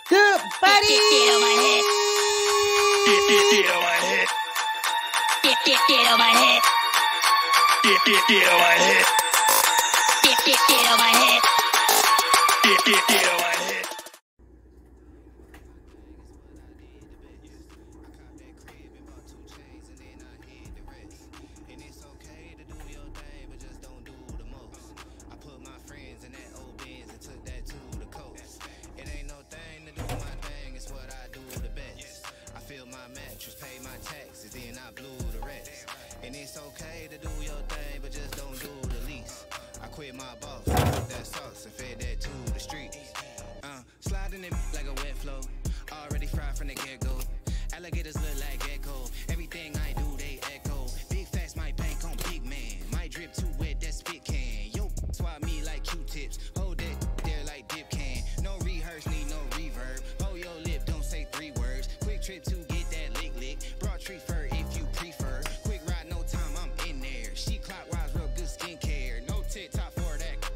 Good buddy. Get on my head. Get on my head. Get on my head. Get on my head. Get on my head. Get on my head. And it's okay to do your thing, but just don't do the least. I quit my boss, took that sauce and fed that to the streets. Sliding it like a wet flow, already fried from the get-go. Alligators look like gecko, everything I do they echo. Big facts, my bank on big man, my drip too wet, that spit can. Yo, swap me like Q-tips, hold that there like dip can. No rehearse, need no reverb, hold your lip, don't say 3 words. Quick trip to get that lick, brought treat fur if you prefer. Quick ride, no time, I'm in there. She clockwise, real good skincare, no TikTok for that.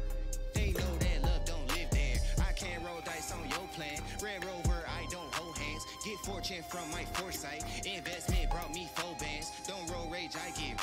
They know that love don't live there. I can't roll dice on your plan. Red Rover, I don't hold hands. Get fortune from my foresight. Investment brought me 4 bands. Don't roll rage, I get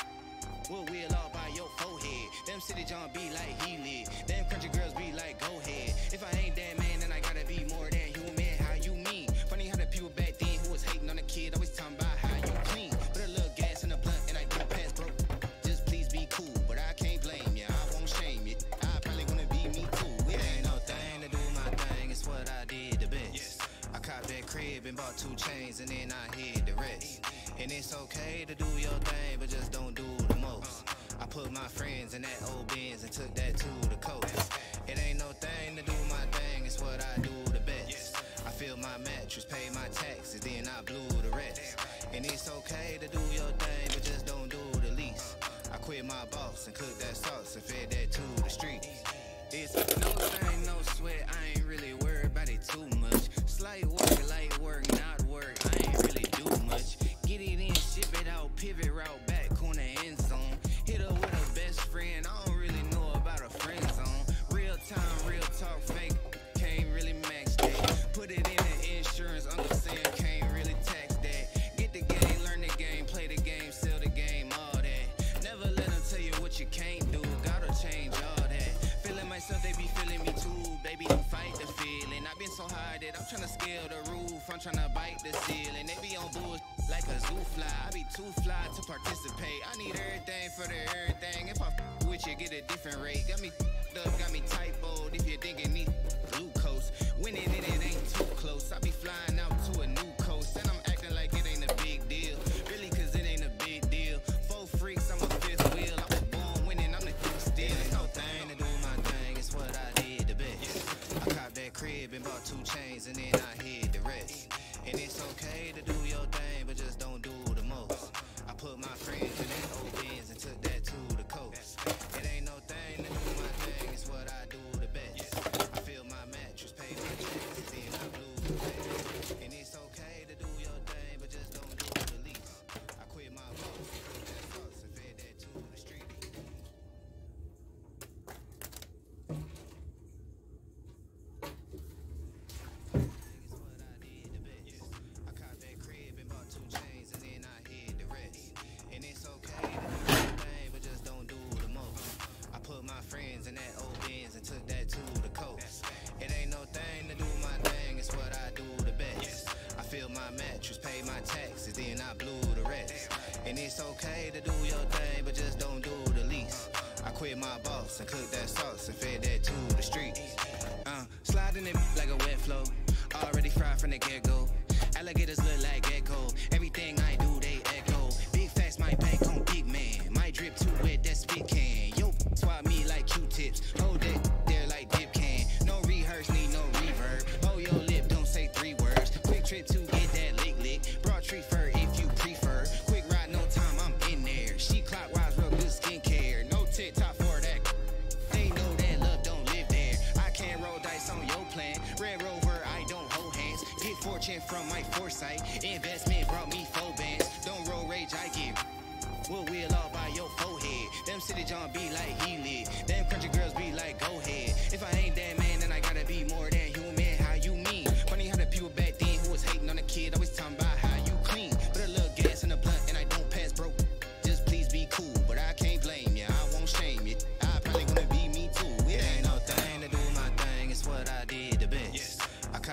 we'll wheel all by your forehead. Them city John be like he lit. Them country girls be like go ahead. If I ain't that man, then I gotta be more than human. How you mean? Funny how the people back then who was hating on the kid always talking about how you clean. Put a little gas in the blunt and I do pass broke. Just please be cool, but I can't blame ya. I won't shame you. I probably wanna be me too. It ain't no thing to do my thing. It's what I did the best. I copped that crib and bought 2 chains and then I hid the rest. And it's okay to do your thing, but just don't do the most. I put my friends in that old Benz and took that to the coast. It ain't no thing to do my thing, it's what I do the best. I fill my mattress, pay my taxes, then I blew the rest. And it's okay to do your thing, but just don't do the least. I quit my boss and cooked that sauce and fed that to the streets. It's no strain, no sweat, I ain't really worried about it too much. Slight work, light work, not work, I ain't really do much. Get it in, ship it out, pivot route, back corner, end zone. Hit her with a best friend, I don't really know about a friend zone. Real time, real talk, fake, can't really max that. Put it in the insurance, Uncle Sam can't really tax that. Get the game, learn the game, play the game, sell the game, all that. Never let them tell you what you can't do, gotta change all that. Feeling myself, they be feeling me too, baby, don't fight the feeling. I've been so high that I'm tryna scale the roof, I'm tryna bite the ceiling. They be on bullshit like a zoo fly, I be too fly to participate. I need everything for the everything. If I with you, get a different rate. Got me up, got me typoed. If you're thinking need glucose, winning it ain't too close. I be flying out to a new coast, and I'm acting like it ain't a big deal. Really, cause it ain't a big deal. 4 freaks, I'm a 5th wheel. I was born winning, I'm the king still. Ain't no thing to do my thing, it's what I did the best. I copped that crib and bought 2 chains, and then I hid the rest. And it's okay to do your thing, but just don't do the most. I put my friends in that old Benz and took that to the coast. It ain't no thing to do my thing, it's what I do the best. I fill my mattress, pay my taxes, then I blew the rest. And it's okay to do your thing, but just don't do the least. I quit my boss, took that sauce and fed that to the street. Friends in that old Benz and took that to the coast. It ain't no thing to do my thing, it's what I do the best. I fill my mattress, pay my taxes, then I blew the rest. And it's okay to do your thing, but just don't do the least. I quit my boss and cooked that sauce and fed that to the streets. Sliding it like a wet flow, already fried from the get-go. Alligators look like gecko, everything I do they echo. Big facts, my bank on big man, my drip too wet, that spit can. Yo, swap me like Q-tips, hold that there like dip can. No rehearse, need no reverb, hold your lip, don't say 3 words. Quick trip to get that lick, brought treat fur if you prefer. Quick ride, no time, I'm in there. She clockwise, real good skincare, no TikTok for that. They know that love don't live there. I can't roll dice on your plan. Red Rover, I don't hold hands. Get fortune from my foresight. Investment brought me 4 bands. Don't roll rage, I get we'll wheel all by your forehead. Them city John be like he lit. Them country girls be like go ahead. If I ain't that man, then I gotta be more than human. How you mean? Funny how the people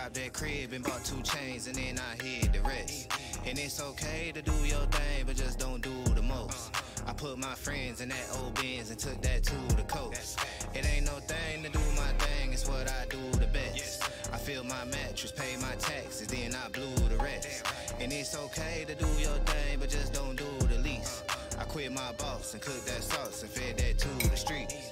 copped that crib and bought 2 chains and then I hid the rest. And it's okay to do your thing, but just don't do the most. I put my friends in that old Benz and took that to the coast. It ain't no thing to do my thing, it's what I do the best. I fill my mattress, pay my taxes, then I blew the rest. And it's okay to do your thing, but just don't do the least. I quit my boss and cooked that sauce and fed that to the streets.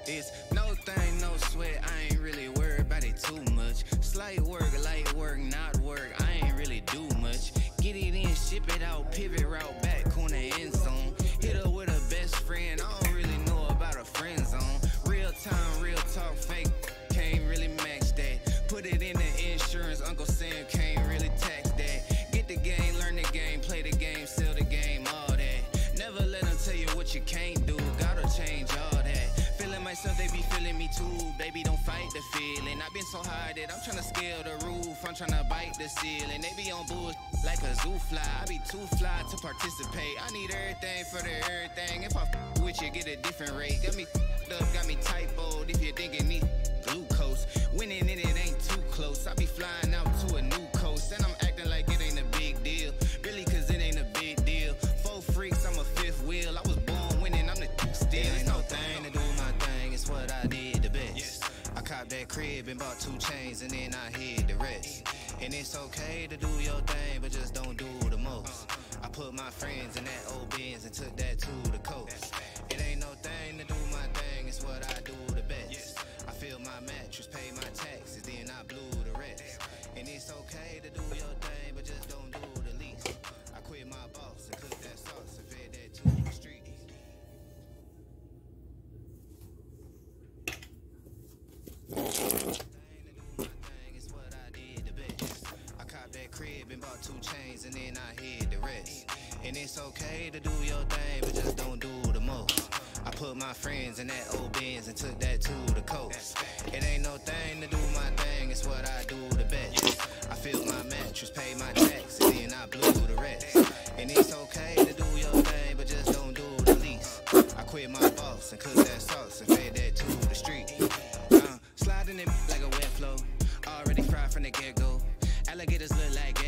It's no thing, no sweat, I ain't really worried about it too much. Slight work, light work, not work, I ain't really do much. Get it in, ship it out, pivot route back on the end zone. Hit her with a best friend, I don't really know about a friend zone. Real time, real talk, fake, can't really match that. Put it in the insurance, Uncle Sam can't really tax that. Get the game, learn the game, play the game, sell the game, all that. Never let them tell you what you can't do, gotta change all that. Feeling myself, they be feeling me too, baby don't fight the feeling. I've been so high that I'm tryna scale the roof, I'm tryna bite the ceiling. They be on bullshit like a zoo fly, I be too fly to participate. I need everything for the everything, if I with you get a different rate. Got me up, got me typoed, if you're thinking me glucose. Winning in it ain't too close, I be flying out to a new coast. And I'm acting like it ain't a big deal, really cause it ain't a big deal. 4 freaks, I'm a 5th wheel, I was born winning, I'm the still. It ain't no thing to do my thing, it's what I did the best. I copped that crib and bought 2 chains and then I hid the rest. And it's okay to do your thing, but just don't do the most. I put my friends in that old Benz and took that to the coast. It ain't no thing to do my thing, it's what I do the best. I fill my mattress, pay my taxes, then I blew the rest. And it's okay to do your thing, but just don't do the least. I quit my boss and cooked that sauce and fed that to the street. I copped that crib and bought 2 chains and then I hid the rest. And it's okay to do your thing, but just don't do the most. I put my friends in that old Benz and took that to the coast. It ain't no thing to do my thing, it's what I do the best. I fill my mattress, pay my taxes, then I blew the rest. And it's okay to do your thing, but just don't do the least. I quit my boss and cooked that sauce and fed that to the street. Sliding it like a wet flow, already fried from the get-go. Alligators look like